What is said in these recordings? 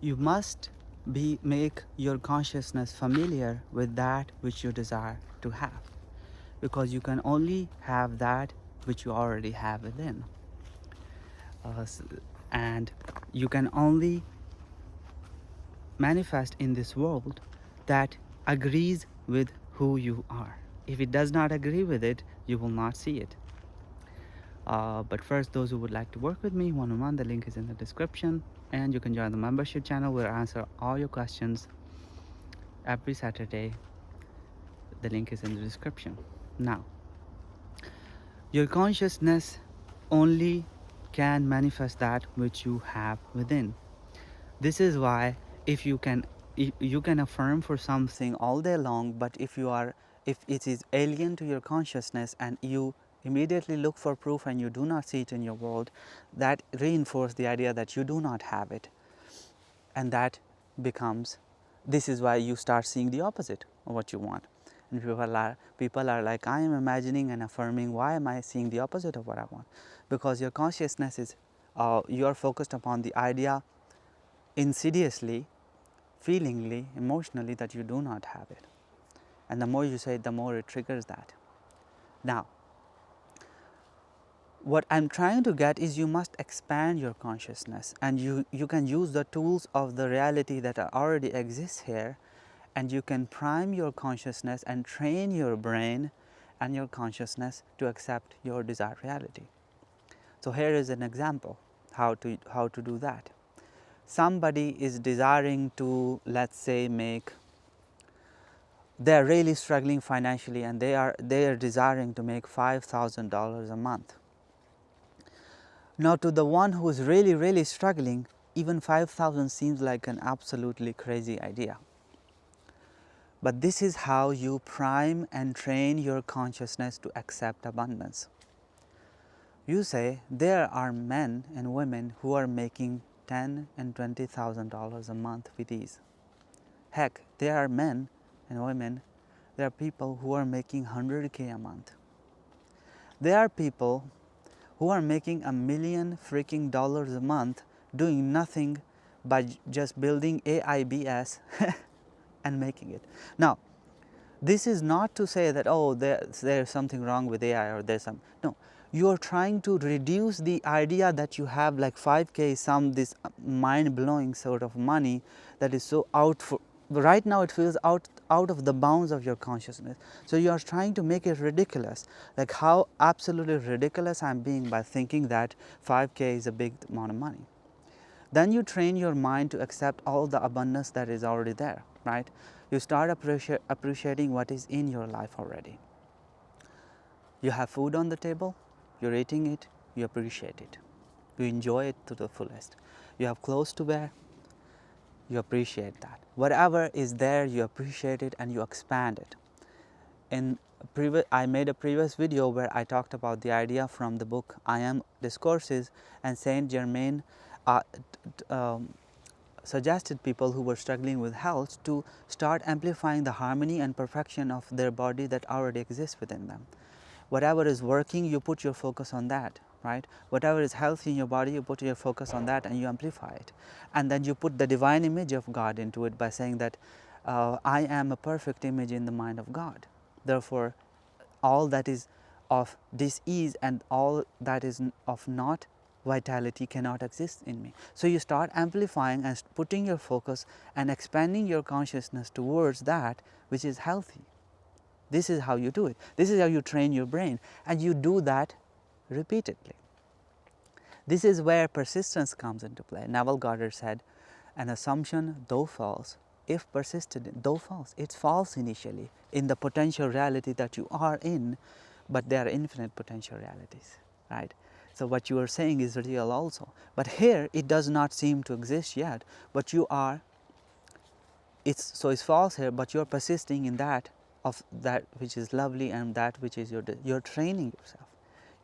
You must make your consciousness familiar with that which you desire to have, because you can only have that which you already have within. Uh, and you can only manifest in this world that agrees with who you are. If it does not agree with it, you will not see it. But first, those who would like to work with me one-on-one, the link is in the description, and you can join the membership channel where I answer all your questions every Saturday. The link is in the description. Now, your consciousness only can manifest that which you have within. This is why if you can affirm for something all day long, but if it is alien to your consciousness and you immediately look for proof and you do not see it in your world, that reinforces the idea that you do not have it. And that becomes, this is why you start seeing the opposite of what you want. And people are like, I am imagining and affirming, why am I seeing the opposite of what I want? Because your consciousness is, you are focused upon the idea insidiously, feelingly, emotionally, that you do not have it. And the more you say it, the more it triggers that. Now, what I'm trying to get is you must expand your consciousness, and you can use the tools of the reality that already exists here, and you can prime your consciousness and train your brain and your consciousness to accept your desired reality. So here is an example how to do that. Somebody is desiring to, let's say, they are really struggling financially, and they are desiring to make $5,000 a month. Now, to the one who is really struggling, even 5,000 seems like an absolutely crazy idea. But this is how you prime and train your consciousness to accept abundance. You say, there are men and women who are making $10,000 and $20,000 a month with ease. Heck, there are men and women, there are people who are making $100K a month. There are people who are making $1 million freaking dollars a month doing nothing by just building AIBS and making it. Now, this is not to say that, oh, there's something wrong with AI or there's some, no. You are trying to reduce the idea that you have like 5K, this mind-blowing sort of money that is so out for, right now it feels out of the bounds of your consciousness. So you are trying to make it ridiculous, like how absolutely ridiculous I'm being by thinking that 5K is a big amount of money. Then you train your mind to accept all the abundance that is already there, right? You start appreciating what is in your life already. You have food on the table, you're eating it, you appreciate it. You enjoy it to the fullest. You have clothes to wear, you appreciate that. Whatever is there, you appreciate it and you expand it. I made a previous video where I talked about the idea from the book I Am Discourses, and Saint Germain suggested people who were struggling with health to start amplifying the harmony and perfection of their body that already exists within them. Whatever is working, you put your focus on that, right? Whatever is healthy in your body, you put your focus on that and you amplify it. And then you put the divine image of God into it by saying that I am a perfect image in the mind of God. Therefore, all that is of dis-ease and all that is of not vitality cannot exist in me. So you start amplifying and putting your focus and expanding your consciousness towards that which is healthy. This is how you do it. This is how you train your brain, and you do that repeatedly. This is where persistence comes into play. Neville Goddard said, an assumption, though false, if persisted in, though false, it's false initially in the potential reality that you are in, but there are infinite potential realities, right? So what you are saying is real also. But here it does not seem to exist yet, but you are, it's false here, but you are persisting in that of that which is lovely and that which is you're training yourself.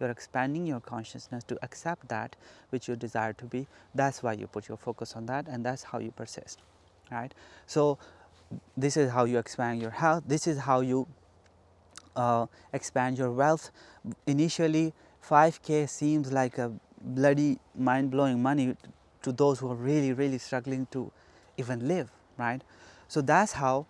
You're expanding your consciousness to accept that which you desire to be. That's why you put your focus on that, and that's how you persist, right? So this is how you expand your health. This is how you expand your wealth. Initially, 5K seems like a bloody mind-blowing money to those who are really struggling to even live, right? So that's how,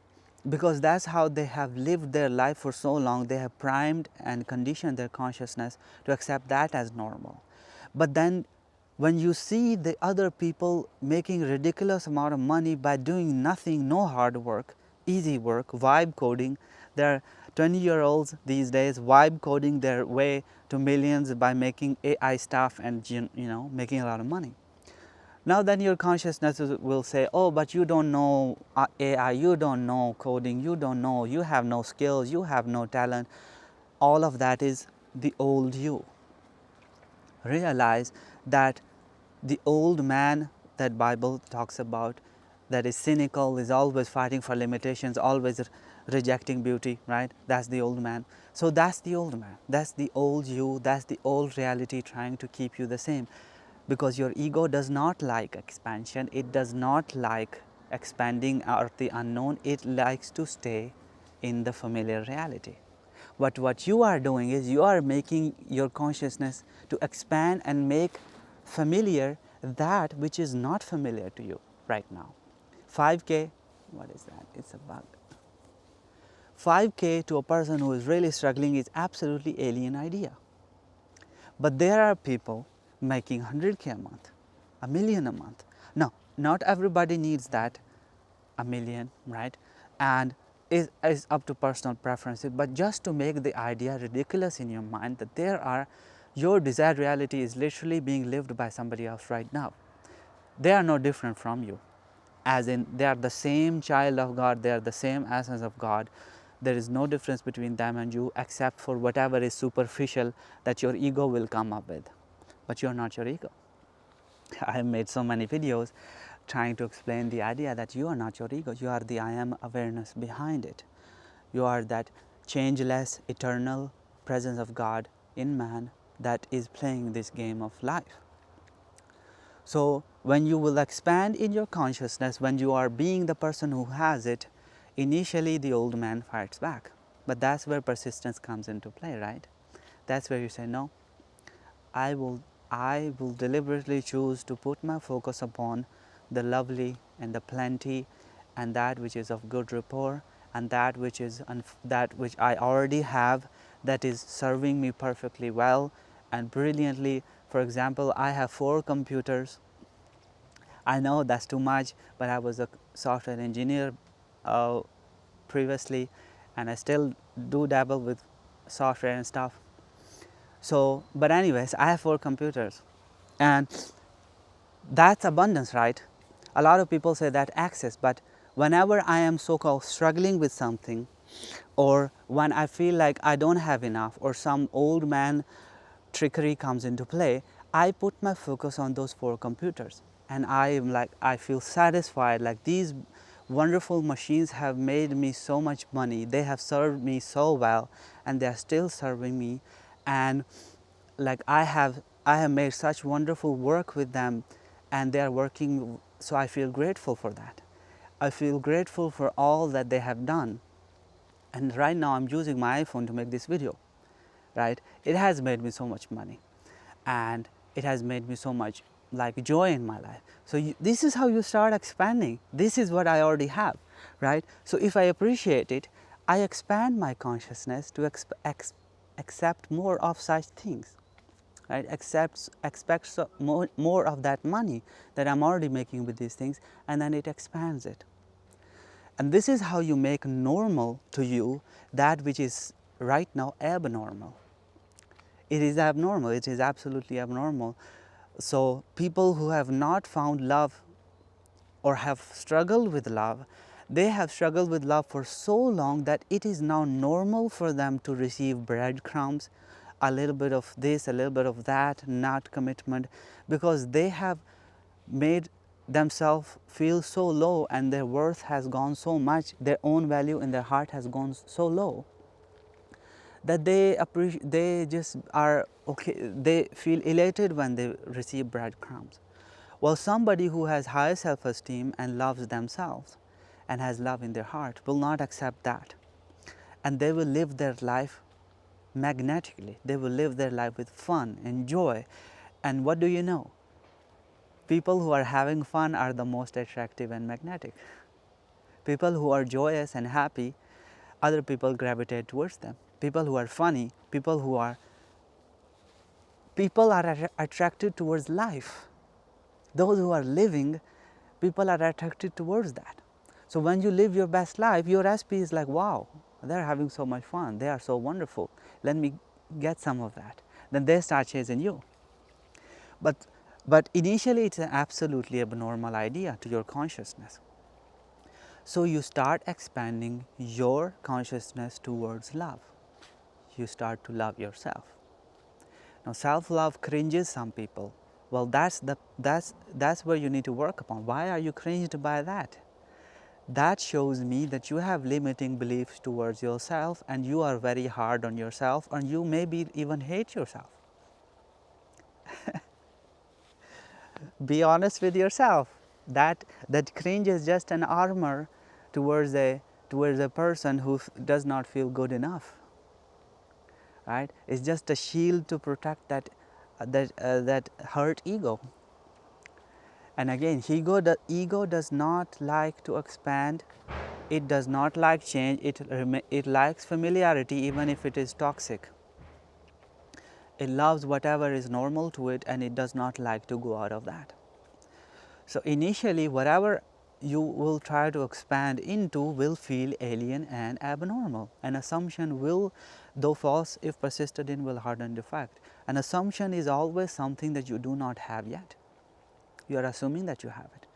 because that's how they have lived their life for so long, they have primed and conditioned their consciousness to accept that as normal. But then when you see the other people making ridiculous amount of money by doing nothing, no hard work, easy work, vibe coding, there are 20-year-olds these days vibe coding their way to millions by making AI stuff and making a lot of money. Now then your consciousness will say, oh, but you don't know AI, you don't know coding, you don't know, you have no skills, you have no talent. All of that is the old you. Realize that the old man that Bible talks about, that is cynical, is always fighting for limitations, always rejecting beauty, right? That's the old man. So that's the old man, that's the old you, that's the old reality trying to keep you the same. Because your ego does not like expansion, it does not like expanding out the unknown, it likes to stay in the familiar reality. But what you are doing is you are making your consciousness to expand and make familiar that which is not familiar to you right now. 5K, what is that? It's a bug. 5K to a person who is really struggling is absolutely alien idea. But there are people making 100K a month, a million a month. Now, not everybody needs that, a million, right? And is up to personal preferences, but just to make the idea ridiculous in your mind that your desired reality is literally being lived by somebody else right now. They are no different from you, as in they are the same child of God, they are the same essence of God. There is no difference between them and you except for whatever is superficial that your ego will come up with. But you are not your ego. I have made so many videos trying to explain the idea that you are not your ego, you are the I am awareness behind it. You are that changeless, eternal presence of God in man that is playing this game of life. So when you will expand in your consciousness, when you are being the person who has it, initially the old man fights back. But that's where persistence comes into play, right? That's where you say, no, I will deliberately choose to put my focus upon the lovely and the plenty and that which is of good rapport and that which I already have, that is serving me perfectly well and brilliantly. For example, I have 4 computers. I know that's too much, but I was a software engineer previously, and I still do dabble with software and stuff. So, but anyways, I have 4 computers, and that's abundance, right? A lot of people say that access, but whenever I am so-called struggling with something, or when I feel like I don't have enough, or some old man trickery comes into play, I put my focus on those 4 computers, and I feel satisfied, like these wonderful machines have made me so much money, they have served me so well, and they are still serving me, and like I have made such wonderful work with them, and they are working, so I feel grateful for that. I feel grateful for all that they have done. And right now I'm using my iPhone to make this video, right? It has made me so much money, and it has made me so much like joy in my life. So this is how you start expanding. This is what I already have, right? So if I appreciate it, I expand my consciousness to accept more of such things, right? Expect more of that money that I'm already making with these things, and then it expands it. And this is how you make normal to you that which is right now abnormal. It is abnormal, it is absolutely abnormal. So people who have not found love or have struggled with love, they have struggled with love for so long that it is now normal for them to receive breadcrumbs, a little bit of this, a little bit of that, not commitment, because they have made themselves feel so low, and their worth has gone so much, their own value in their heart has gone so low, that they just are okay, they feel elated when they receive breadcrumbs. Well, somebody who has high self-esteem and loves themselves and has love in their heart will not accept that, and they will live their life magnetically. They will live their life with fun and joy, and what do you know? People who are having fun are the most attractive and magnetic. People who are joyous and happy, other people gravitate towards them. People who are funny, people are attracted towards life. Those who are living, people are attracted towards that. So when you live your best life, your SP is like, wow, they're having so much fun, they are so wonderful, let me get some of that. Then they start chasing you. But initially it's an absolutely abnormal idea to your consciousness. So you start expanding your consciousness towards love. You start to love yourself. Now self-love cringes some people. Well, that's where you need to work upon. Why are you cringed by that? That shows me that you have limiting beliefs towards yourself and you are very hard on yourself, and you maybe even hate yourself. Be honest with yourself. That cringe is just an armor towards a person who does not feel good enough. Right? It's just a shield to protect that hurt ego. And again, ego does not like to expand. It does not like change. It likes familiarity, even if it is toxic. It loves whatever is normal to it, and it does not like to go out of that. So initially, whatever you will try to expand into will feel alien and abnormal. An assumption will, though false if persisted in, will harden the fact. An assumption is always something that you do not have yet. You are assuming that you have it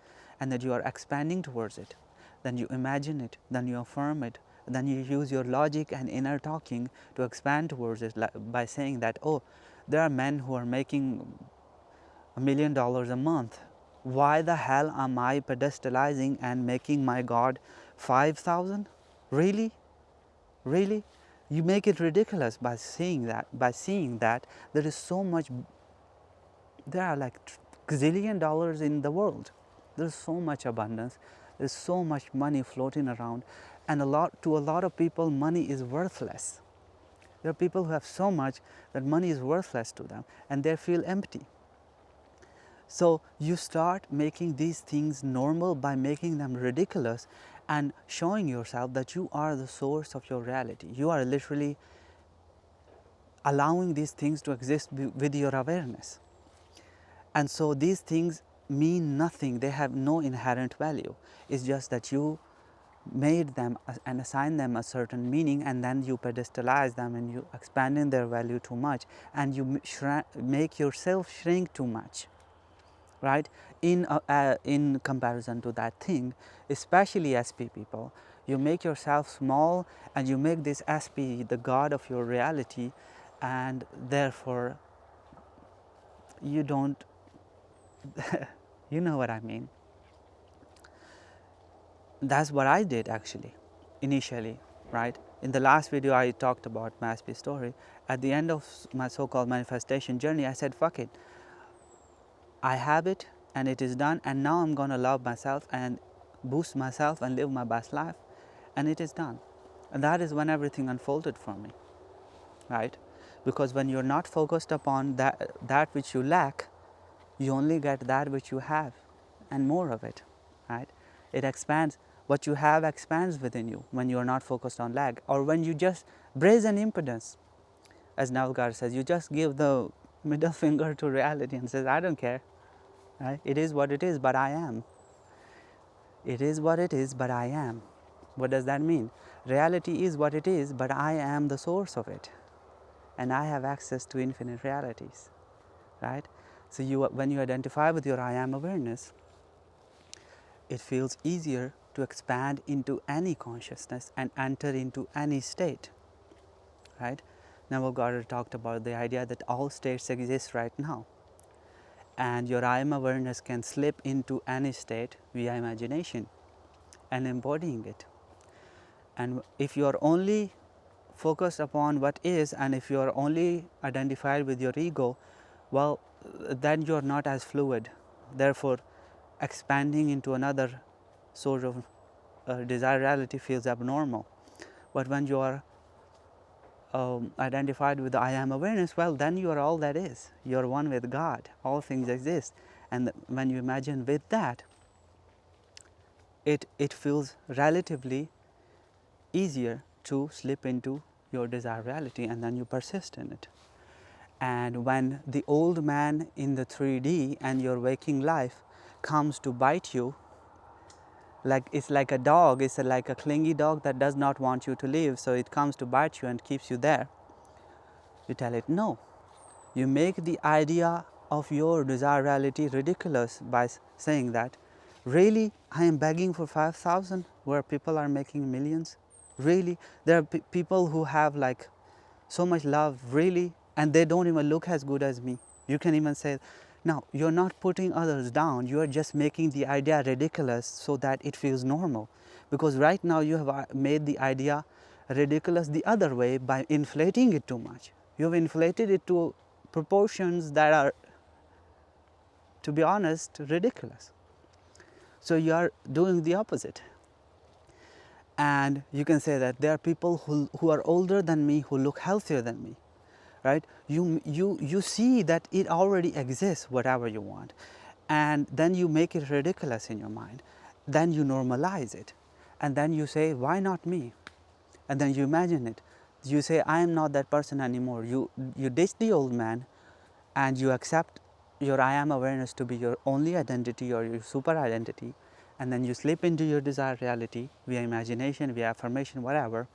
and that you are expanding towards it. Then you imagine it, then you affirm it, then you use your logic and inner talking to expand towards it by saying that, oh, there are men who are making $1 million a month. Why the hell am I pedestalizing and making my God 5,000? Really? Really? You make it ridiculous by seeing that there is so much, there are like gazillion dollars in the world. There's so much abundance. There's so much money floating around, and to a lot of people, money is worthless. There are people who have so much that money is worthless to them, and they feel empty. So you start making these things normal by making them ridiculous and showing yourself that you are the source of your reality. You are literally allowing these things to exist with your awareness. And so these things mean nothing. They have no inherent value. It's just that you made them and assigned them a certain meaning, and then you pedestalize them and you expand in their value too much, and you make yourself shrink too much. Right? In comparison to that thing, especially SP people, you make yourself small and you make this SP the god of your reality, and therefore you don't you know what I mean. That's what I did actually initially, right? In the last video I talked about my SP story. At the end of my so-called manifestation journey, I said, fuck it, I have it and it is done, and now I'm going to love myself and boost myself and live my best life, and it is done. And that is when everything unfolded for me, right? Because when you're not focused upon that which you lack, you only get that which you have and more of it, right? It expands. What you have expands within you when you are not focused on lack, or when you just brazen impotence. As Navgar says, you just give the middle finger to reality and says, I don't care. Right? It is what it is, but I am. It is what it is, but I am. What does that mean? Reality is what it is, but I am the source of it. And I have access to infinite realities. Right? So when you identify with your I am awareness, it feels easier to expand into any consciousness and enter into any state. Right? Neville Goddard talked about the idea that all states exist right now. And your I am awareness can slip into any state via imagination and embodying it. And if you are only focused upon what is, and if you are only identified with your ego, well, then you are not as fluid. Therefore, expanding into another sort of desired reality feels abnormal. But when you are identified with the I am awareness, well, then you are all that is. You are one with God. All things exist. And when you imagine with that, it feels relatively easier to slip into your desired reality, and then you persist in it. And when the old man in the 3D and your waking life comes to bite you, like it's like a dog, it's like a clingy dog that does not want you to leave, so it comes to bite you and keeps you there, you tell it no. You make the idea of your desired reality ridiculous by saying that, really, I am begging for 5,000 where people are making millions? Really? There are people who have like so much love, really, and they don't even look as good as me. You can even say, now you're not putting others down, you are just making the idea ridiculous so that it feels normal. Because right now you have made the idea ridiculous the other way by inflating it too much. You've inflated it to proportions that are, to be honest, ridiculous. So you are doing the opposite. And you can say that there are people who are older than me who look healthier than me, right? You see that it already exists, whatever you want, and then you make it ridiculous in your mind. Then you normalize it, and then you say, why not me? And then you imagine it. You say, I am not that person anymore. You ditch the old man, and you accept your I am awareness to be your only identity or your super identity, and then you slip into your desired reality via imagination, via affirmation, whatever,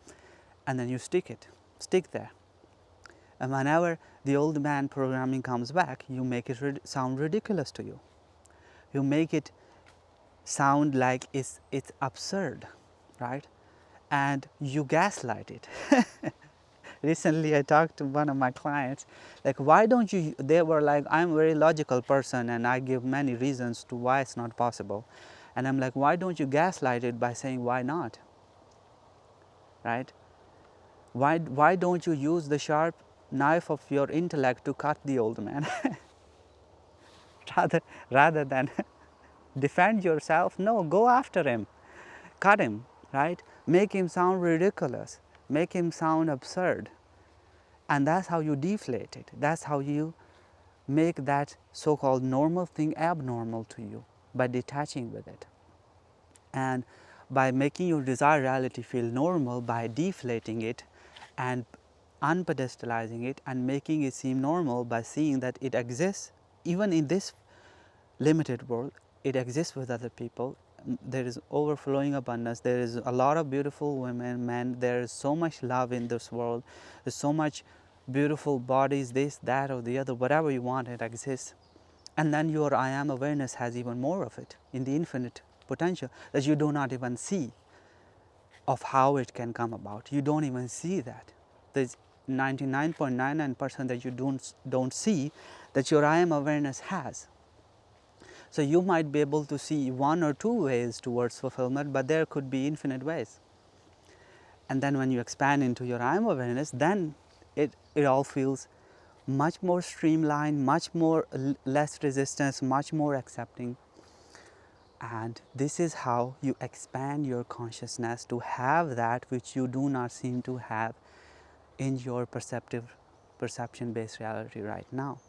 and then you stick there. And whenever the old man programming comes back, you make it sound ridiculous to you. You make it sound like it's absurd, right? And you gaslight it. Recently I talked to one of my clients, like, why don't you, they were like, I'm a very logical person and I give many reasons to why it's not possible. And I'm like, why don't you gaslight it by saying why not, right? Why don't you use the sharp knife of your intellect to cut the old man? rather than defend yourself, no, go after him, cut him, right? Make him sound ridiculous, make him sound absurd. And that's how you deflate it. That's how you make that so-called normal thing abnormal to you, by detaching with it. And by making your desired reality feel normal, by deflating it and unpedestalizing it and making it seem normal by seeing that it exists even in this limited world, it exists with other people. There is overflowing abundance, there is a lot of beautiful women, men, there is so much love in this world, there's so much beautiful bodies, this, that, or the other, whatever you want, it exists. And then your I am awareness has even more of it in the infinite potential that you do not even see of how it can come about. You don't even see that. There's 99.99% that you don't see that your I am awareness has. So you might be able to see one or two ways towards fulfillment, but there could be infinite ways. And then when you expand into your I am awareness, then it all feels much more streamlined, much more less resistance, much more accepting. And this is how you expand your consciousness to have that which you do not seem to have in your perception-based reality right now.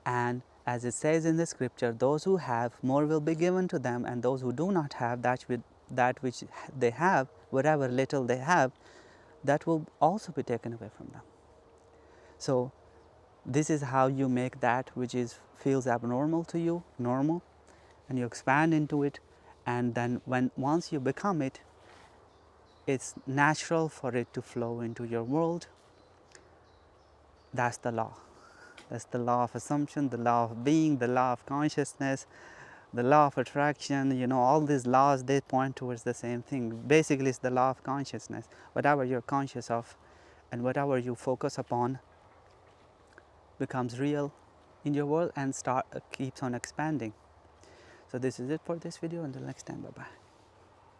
And as it says in the scripture, those who have, more will be given to them, and those who do not have, that which they have, whatever little they have, that will also be taken away from them. So this is how you make that which feels abnormal to you normal, and you expand into it, and then once you become it, it's natural for it to flow into your world. That's the law. That's the law of assumption, the law of being, the law of consciousness, the law of attraction. You know, all these laws, they point towards the same thing. Basically, it's the law of consciousness. Whatever you're conscious of and whatever you focus upon becomes real in your world and keeps on expanding. So this is it for this video. Until next time, bye-bye.